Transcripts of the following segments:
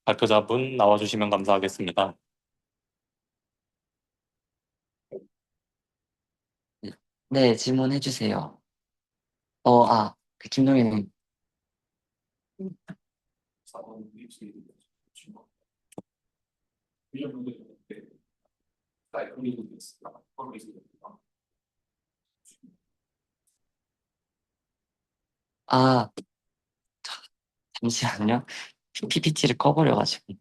발표자분 나와주시면 감사하겠습니다. 네, 질문해 주세요. 김동현님. 아, 잠시만요. PPT를 꺼버려가지고.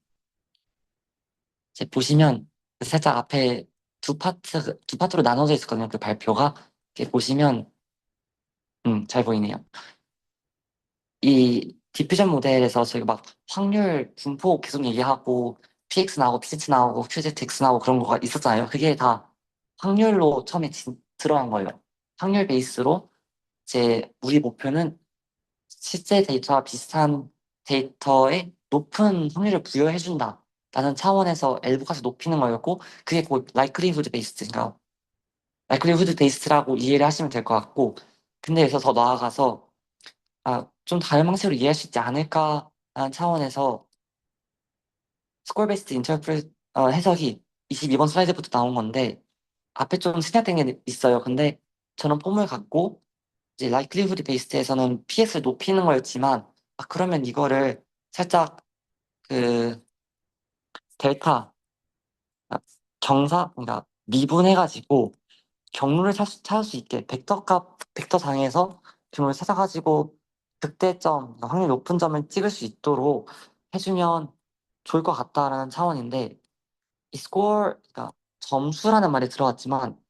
이제 보시면 살짝 앞에 두 파트로 나눠져 있었거든요. 그 발표가. 이렇게 보시면, 잘 보이네요. 이 디퓨전 모델에서 저희가 막 확률 분포 계속 얘기하고, PX 나오고, PZ 나오고, QZX 나오고 그런 거가 있었잖아요. 그게 다 확률로 처음에 들어간 거예요. 확률 베이스로 이제 우리 목표는 실제 데이터와 비슷한 데이터에 높은 확률을 부여해준다. 라는 차원에서 엘보까지 높이는 거였고, 그게 곧 likelihood based, 그러니까 likelihood based라고 이해를 하시면 될 것 같고, 근데 여기서 더 나아가서, 좀 다른 방식으로 이해할 수 있지 않을까라는 차원에서 스코어 베이스드 인터프레 해석이 22번 슬라이드부터 나온 건데, 앞에 좀 생략된 게 있어요. 근데 저는 폼을 갖고, 이제 likelihood based에서는 PS를 높이는 거였지만, 그러면 이거를 살짝 그 델타 그러니까 미분해가지고 경로를 찾을 수 있게 벡터 상에서 경로를 찾아가지고 극대점, 그러니까 확률 높은 점을 찍을 수 있도록 해주면 좋을 것 같다라는 차원인데 이 스코어, 그러니까 점수라는 말이 들어갔지만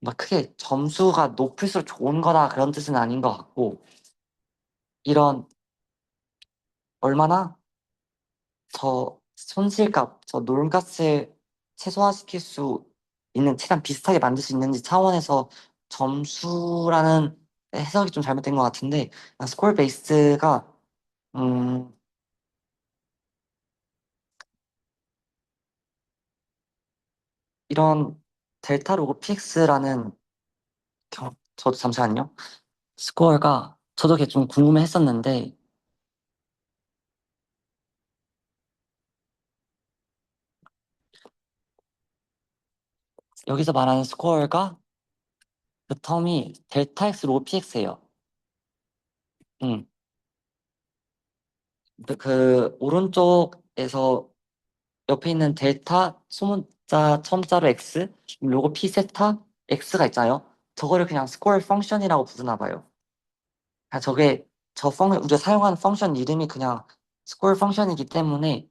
막 크게 점수가 높을수록 좋은 거다 그런 뜻은 아닌 것 같고 이런 얼마나 저 노름값을 최소화시킬 수 있는, 최대한 비슷하게 만들 수 있는지 차원에서 점수라는 해석이 좀 잘못된 것 같은데, 스코어 베이스가, 음, 이런 델타 로그 PX라는, 저도 잠시만요. 스코어가, 저도 그게 좀 궁금해 했었는데, 여기서 말하는 스코어가, 그 텀이 델타 X 로그 PX예요. 음, 그 오른쪽에서 옆에 있는 델타 소문자 첨자로 x 로고 p 세타 x가 있잖아요. 저거를 그냥 스코어 펑션이라고 부르나 봐요. 저게 우리가 사용하는 펑션 이름이 그냥 스코어 펑션이기 때문에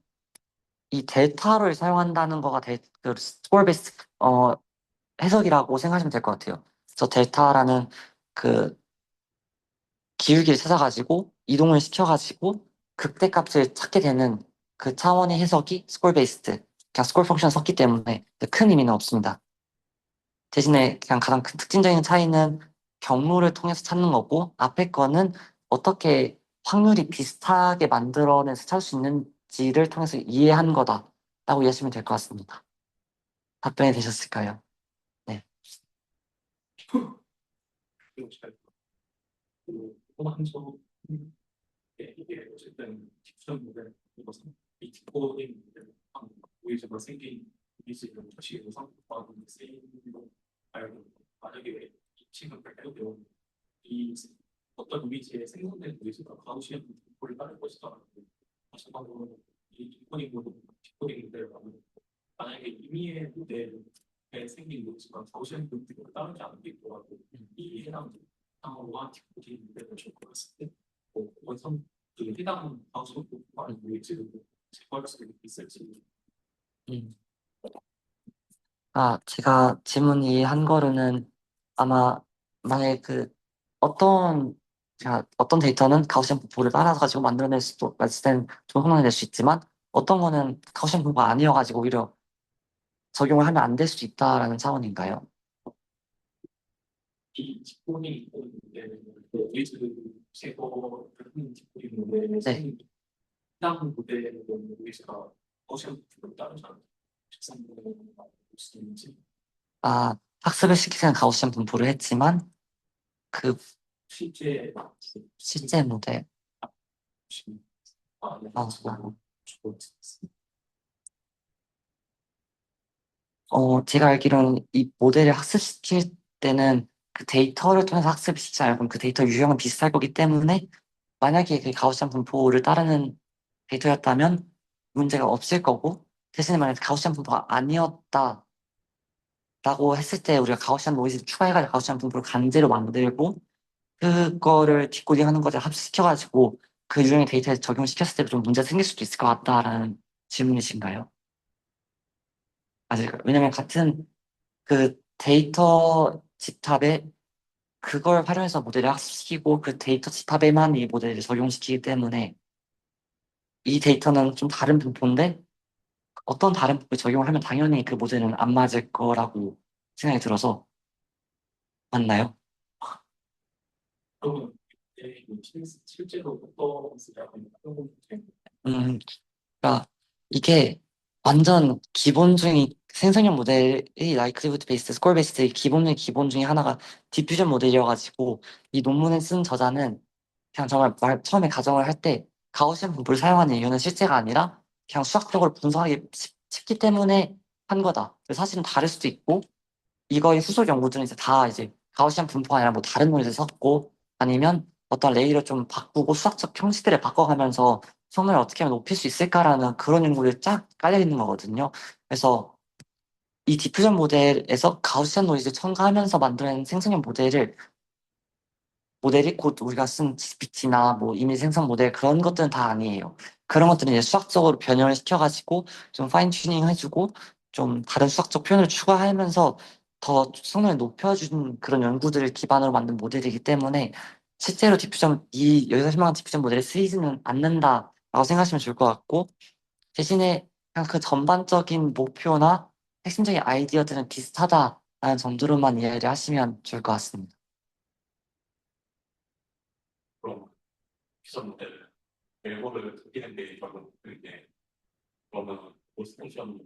이 델타를 사용한다는 거가 그 스코어 베이스 해석이라고 생각하시면 될 것 같아요. 저 델타라는 그 기울기를 찾아가지고 이동을 시켜가지고 극대값을 찾게 되는 그 차원의 해석이 스콜 베이스드, 그냥 스콜 펑션 썼기 때문에 큰 의미는 없습니다. 대신에 그냥 가장 큰 특징적인 차이는 경로를 통해서 찾는 거고 앞에 거는 어떻게 확률이 비슷하게 만들어내서 찾을 수 있는지를 통해서 이해한 거다라고 이해하시면 될 것 같습니다. 답변이 되셨을까요? 네. 이게 어쨌든 딕션 모델 이것은 이 디코딩 모델 우리가 생긴 이미지를 다시 영상화하고 쓰이는 알고 만약에 이 친구 발표되어 이 어떤 이미지에 생성된 이미지가 가우시안 분포를 따를 것이다. 마찬가지로 이 디코딩 모델은 만약에 임의의 모델에 생긴 이미지가 가우시안 분포를 따르지 않는 게 있더라도 이 해당 상호와 디코딩 모델을 접근했을 때 원성 그 해당 방송 아니면 지금 제거할 수 있을지. 음. 제가 질문 이해한 거로는 아마 만약에 어떤 데이터는 가우시안 분포를 따라서 가지고 만들어낼 수도, 봤을 땐 좋은 성능을 낼 수 있지만 어떤 거는 가우시안 분포가 아니어가지고 오히려 적용을 하면 안 될 수도 있다라는 차원인가요? 이 직폰이 있는데 예즈 제거를 하는 직폰이 있는데 네. 해당 모델의 예즈가 가우시안 분포를 따르지 않는 책상 모델을 볼수 있는지. 학습을 시키기 위한 가우시안 분포를 했지만 그 실제 실제 모델, 아, 아, 네. 제가 알기로는 이 모델을 학습시킬 때는 그 데이터를 통해서 학습을 시키지 않고 그 데이터 유형은 비슷할 거기 때문에 만약에 그 가우시안 분포를 따르는 데이터였다면 문제가 없을 거고 대신에 만약에 가우시안 분포가 아니었다라고 했을 때 우리가 가우시안 노이즈를 추가해가지고 가우시안 분포를 강제로 만들고 그거를 디코딩하는 거를 합시켜가지고 그 유형의 데이터에 적용시켰을 때 좀 문제가 생길 수도 있을 것 같다라는 질문이신가요? 맞을까요? 왜냐면 같은 그 데이터 집합에 그걸 활용해서 모델을 학습시키고 그 데이터 집합에만 이 모델을 적용시키기 때문에 이 데이터는 좀 다른 분포인데 어떤 다른 분포에 적용을 하면 당연히 그 모델은 안 맞을 거라고 생각이 들어서 맞나요? 그러면 실제로 어떤 쓰냐고 어떤 거 음, 그러니까 이게 완전 기본 중에 생성형 모델의 라이클리후드 베이스드, 스코어 베이스드 기본 중에 기본 중에 하나가 디퓨전 모델이어가지고 이 논문에 쓴 저자는 그냥 정말 처음에 가정을 할 때 가우시안 분포를 사용하는 이유는 실제가 아니라 그냥 수학적으로 분석하기 쉽기 때문에 한 거다. 사실은 다를 수도 있고 이거의 후속 연구들은 이제 다 이제 가우시안 분포가 아니라 뭐 다른 노이즈를 섞고 아니면 어떤 레이를 좀 바꾸고 수학적 형식들을 바꿔가면서 성능을 어떻게 하면 높일 수 있을까라는 그런 연구들이 쫙 깔려 있는 거거든요. 그래서 이 디퓨전 모델에서 가우시안 노이즈를 첨가하면서 만드는 생성형 모델이 곧 우리가 쓴 GPT나 뭐 이미지 생성 모델 그런 것들은 다 아니에요. 그런 것들은 이제 수학적으로 변형을 시켜가지고 좀 파인 튜닝 해주고 좀 다른 수학적 표현을 추가하면서 더 성능을 높여준 그런 연구들을 기반으로 만든 모델이기 때문에 실제로 여기서 설명한 디퓨전 모델에 쓰이지는 않는다라고 생각하시면 좋을 것 같고 대신에 그냥 그 전반적인 목표나 핵심적인 아이디어들은 비슷하다라는 정도로만 이해를 하시면 좋을 것 같습니다. 그런 기존 모델을 앨범을 듣기는 게 결국 그게 그러면 보스 펑션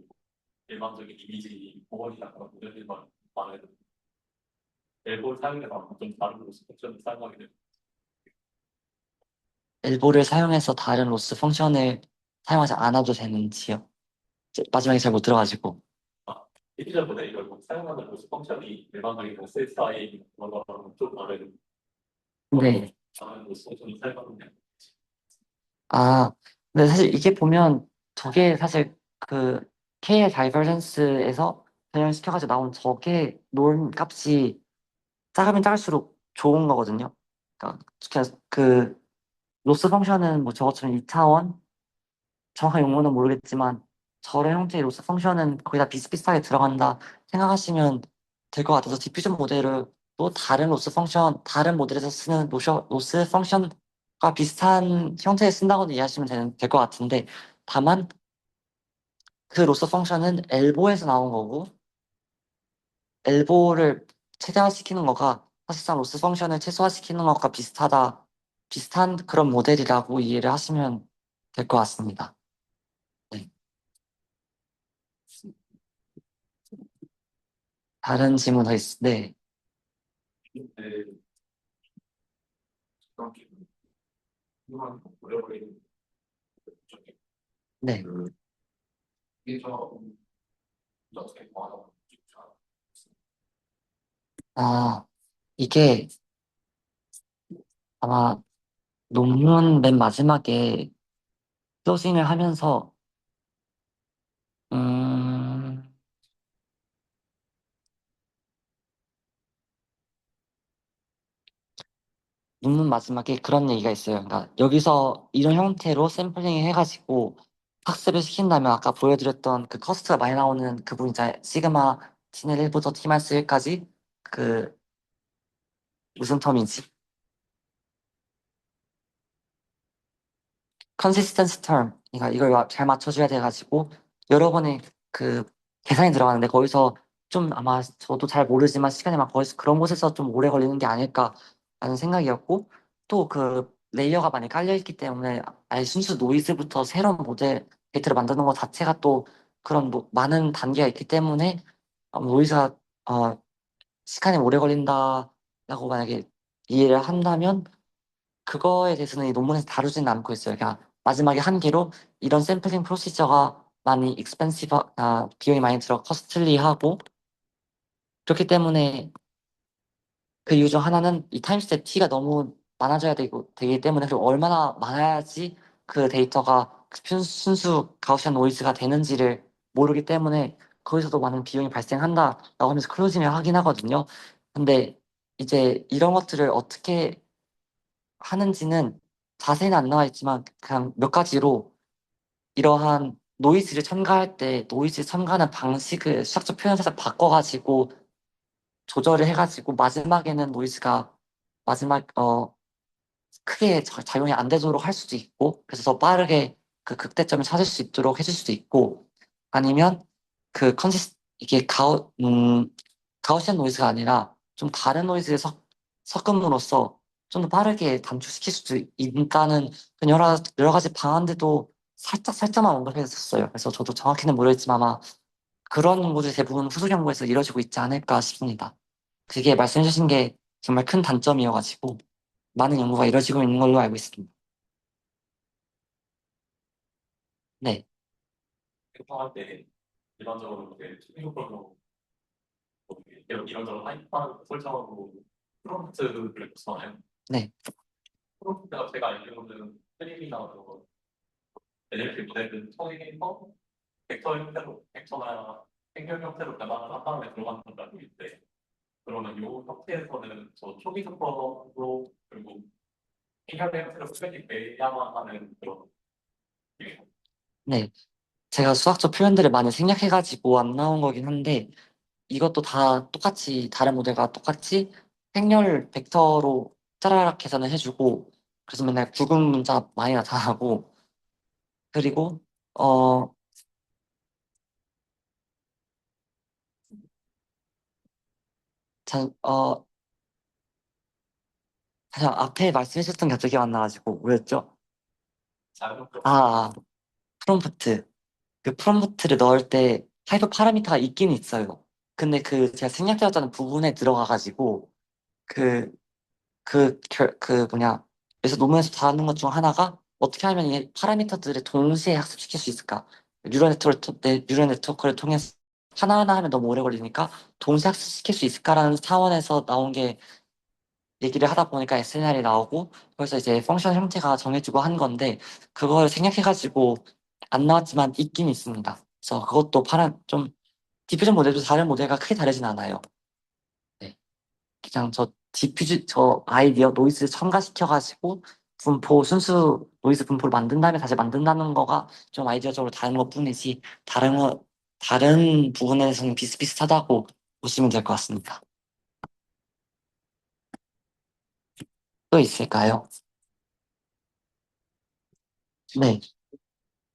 일반적인 이미지 복원이나 그런 모델들만 많은 앨범을 사용해서 좀 다른 보스 펑션을 사용하게 되는 엘보를 사용해서 다른 로스 펑션을 사용하지 않아도 되는지요? 마지막에 잘 못 들어가지고. 디퓨전 모델이 결국 사용하는 보스 펑션이 일반적인 SSI 그런 거랑 좀 다른 네. 다른 보스 펑션을 사용하는 게 아, 근데 사실 이게 보면 저게 사실 그 K의 다이버전스에서 변형시켜가지고 나온 저게 놀 값이 작으면 작을수록 좋은 거거든요. 그러니까 그 로스 펑션은 뭐 저것처럼 2차원 정확한 용어는 모르겠지만 저런 형태의 로스 펑션은 거의 다 비슷비슷하게 들어간다 생각하시면 될 것 같아서 디퓨전 모델을 또 다른 로스 펑션, 다른 모델에서 쓰는 로스 펑션과 비슷한 형태에 쓴다고 이해하시면 될 것 같은데 다만 그 로스 펑션은 엘보에서 나온 거고 엘보를 최대화시키는 거가 사실상 로스 펑션을 최소화시키는 것과 비슷한 그런 모델이라고 이해를 하시면 될 것 같습니다. 네. 다른 질문 더 네. 그렇게 그런 오래 걸리는 쪽에 네. 이게 좀 어떻게 보아도 아, 이게 아마 논문 맨 마지막에 클로징을 하면서, 음, 논문 마지막에 그런 얘기가 있어요. 그러니까 여기서 이런 형태로 샘플링 해가지고 학습을 시킨다면 아까 보여드렸던 그 커스트가 많이 나오는 그분 이제 시그마 T는 1부터 T-1까지 그 무슨 텀이지? 컨시스턴스 term. 그러니까 이걸 잘 맞춰줘야 돼가지고 여러 번의 그 계산이 들어가는데 거기서 좀 아마 저도 잘 모르지만 시간이 막 거기서 그런 곳에서 좀 오래 걸리는 게 아닐까라는 생각이었고 또 그 레이어가 많이 깔려 있기 때문에 아예 순수 노이즈부터 새로운 모델 데이터를 만드는 것 자체가 또 그런 많은 단계가 있기 때문에 노이즈가 시간이 오래 걸린다라고 만약에 이해를 한다면 그거에 대해서는 이 논문에서 다루지는 않고 있어요. 그냥 마지막에 한 개로 이런 샘플링 프로시저가 많이 비용이 많이 들어 커스틀리하고 그렇기 때문에 그 이유 중 하나는 이 타임스텝 T가 너무 많아져야 되기 때문에 그리고 얼마나 많아야지 그 데이터가 그 순수 가우시안 노이즈가 되는지를 모르기 때문에 거기서도 많은 비용이 발생한다라고 하면서 클로징을 하긴 하거든요. 근데 이제 이런 것들을 어떻게 하는지는 자세히는 안 나와 있지만 그냥 몇 가지로 이러한 노이즈를 첨가할 때 노이즈 첨가하는 방식을 수학적 표현 살짝 바꿔가지고 조절을 해가지고 마지막에는 노이즈가 마지막 크게 작용이 안 되도록 할 수도 있고 그래서 더 빠르게 그 극대점을 찾을 수 있도록 해줄 수도 있고 아니면 이게 가우시안 노이즈가 아니라 좀 다른 노이즈를 섞음으로써 좀 더 빠르게 단축시킬 수도 있다는 그런 여러 가지 방안들도 살짝만 언급했었어요. 그래서 저도 정확히는 모르겠지만 아마 그런 연구들이 대부분 후속 연구에서 이루어지고 있지 않을까 싶습니다. 그게 말씀해주신 게 정말 큰 단점이어가지고 많은 연구가 이루어지고 있는 걸로 알고 있습니다. 네, 생성할 때 일반적으로 이제 투명으로 이런저런 파이썬 설정하고 프롬프트를 써요. 네, 프롬프트가 제가 알기로는 트레이닝이나 NLP 모델을 통해서 벡터 형태로, 벡터나 행렬 형태로 변환을 한 다음에 들어가는 걸 알고 있는데, 그러면 이 형태에서는 저 초기 속도로 그리고 행렬 형태로 수백이 돼야만 하는 그런 게 네. 제가 수학적 표현들을 많이 생략해가지고 안 나온 거긴 한데 이것도 다 똑같이 다른 모델과 똑같이 행렬 벡터로 짜라락 계산을 해주고 그래서 맨날 굵은 문자 많이 나타나고 그리고 어, 참, 그냥 앞에 말씀해주셨던 게 갑자기 안 나가지고 뭐였죠? 자연스럽게 아, 프롬프트. 그 프롬프트를 넣을 때 타입 파라미터가 있긴 있어요. 근데 그 제가 생략되었다는 부분에 들어가가지고 그, 그 뭐냐, 그래서 논문에서 다루는 것 중 하나가 어떻게 하면 이 파라미터들을 동시에 학습시킬 수 있을까? 뉴럴 네트워크를 통해서 하나하나 하면 너무 오래 걸리니까 동시에 학습시킬 수 있을까라는 차원에서 나온 게 얘기를 하다 보니까 SNR이 나오고 그래서 이제 펑션 형태가 정해지고 한 건데 그걸 생략해가지고 안 나왔지만 있긴 있습니다. 그래서 그것도 좀 디퓨전 모델도 다른 모델과 크게 다르진 않아요. 네. 그냥 저 아이디어 노이즈 첨가시켜가지고 순수 노이즈 분포를 만든 다음에 다시 만든다는 거가 좀 아이디어적으로 다른 것뿐이지 다른 부분에서는 비슷비슷하다고 보시면 될 것 같습니다. 또 있을까요? 네.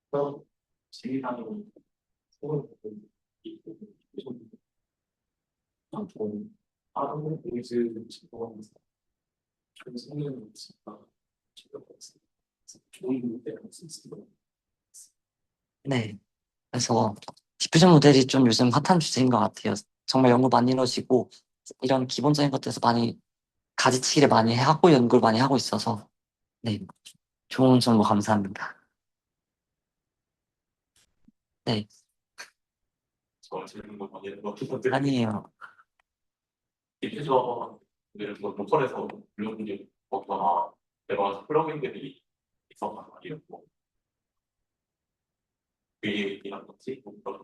그런 지휘하는 소을 있고 좀 다른 의지를 집중하면서 좀 생각을 했습니다. 좋은 무대를 했습니다. 네. 그래서 디퓨전 모델이 좀 요즘 핫한 주제인 것 같아요. 정말 연구 많이 이루어지고 이런 기본적인 것들에서 많이 가지치기를 많이 하고 연구를 많이 하고 있어서 네. 좋은 정보 감사합니다. 네. 저 재밌는 거 많이 했는 것 같은데 아니에요. 디퓨저 예를 들어 로컬에서 물려분이 없거나 내가 플러그인들이 있었단 말이에요. 뭐 VA이라든지 뭐 그런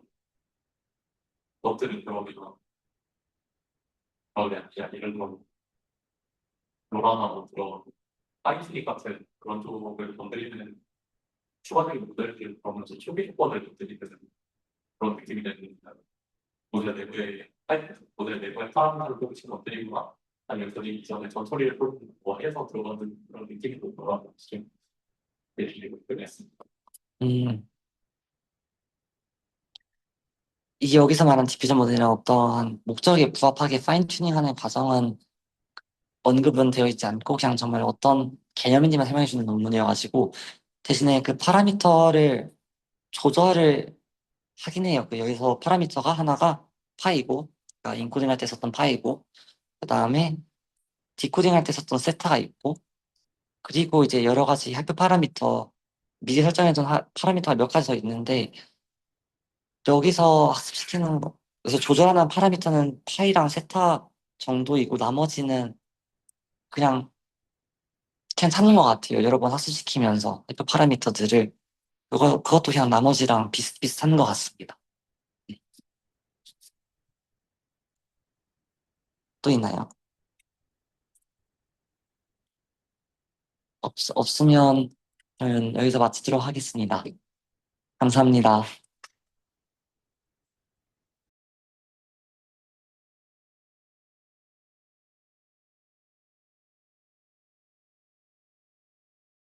것들은 그러면 그러면 그냥 예를 들어 로라나 뭐 그런 파이스리 같은 그런 쪽을 건드리는 추가적인 모델들 그러면서 초기 조건을 건드리는 그런 느낌이 되는 모델 내부의 파라미터를 조금씩 건드리거나 아니면 저희 이전에 전처리를 뭐 해서 들어가는 그런 느낌이 들더라고요. 지금 내리고 끝냈습니다. 음, 이게 여기서 말한 디퓨전 모델이랑 어떠한 목적에 부합하게 파인 튜닝하는 과정은 언급은 되어 있지 않고 그냥 정말 어떤 개념인지만 설명해 주는 논문이어가지고 대신에 그 파라미터를 조절을 하긴 해요. 그 여기서 파라미터가 하나가 파이고, 그러니까 인코딩 할 때 썼던 파이고, 그 다음에 디코딩 할 때 썼던 세타가 있고, 그리고 이제 여러 가지 하이퍼 파라미터 미리 설정해둔 파라미터가 몇 가지 더 있는데, 여기서 학습시키는 거, 그래서 조절하는 파라미터는 파이랑 세타 정도이고, 나머지는 그냥 찾는 것 같아요. 여러 번 학습시키면서, 그 파라미터들을. 그것도 그냥 나머지랑 비슷비슷한 것 같습니다. 네. 또 있나요? 없으면 저는 여기서 마치도록 하겠습니다. 감사합니다.